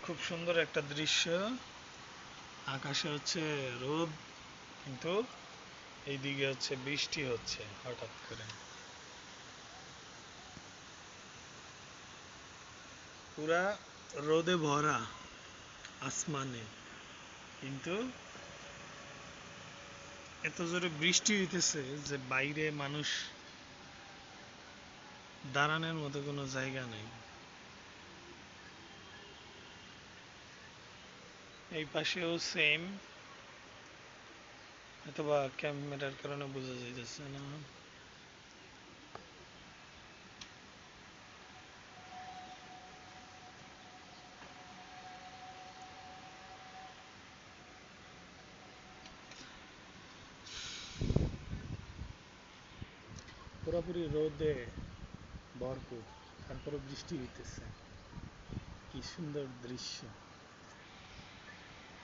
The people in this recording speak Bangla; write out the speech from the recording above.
খুব সুন্দর একটা দৃশ্য। আকাশে হচ্ছে রোদ, কিন্তু এইদিকে হচ্ছে বৃষ্টি হচ্ছে হঠাৎ করে। পুরা রোদে ভরা আসমানে, কিন্তু এত জোরে বৃষ্টি হইতেছে যে বাইরে মানুষ দাঁড়ানোর মতো কোনো জায়গা নেই। এই পাশেও সেম, অথবা ক্যামেরার কারণে বোঝা যাইতেছে না। পুরোপুরি রোদে ভরপুর, তারপরে বৃষ্টি হইতেছে। কি সুন্দর দৃশ্য!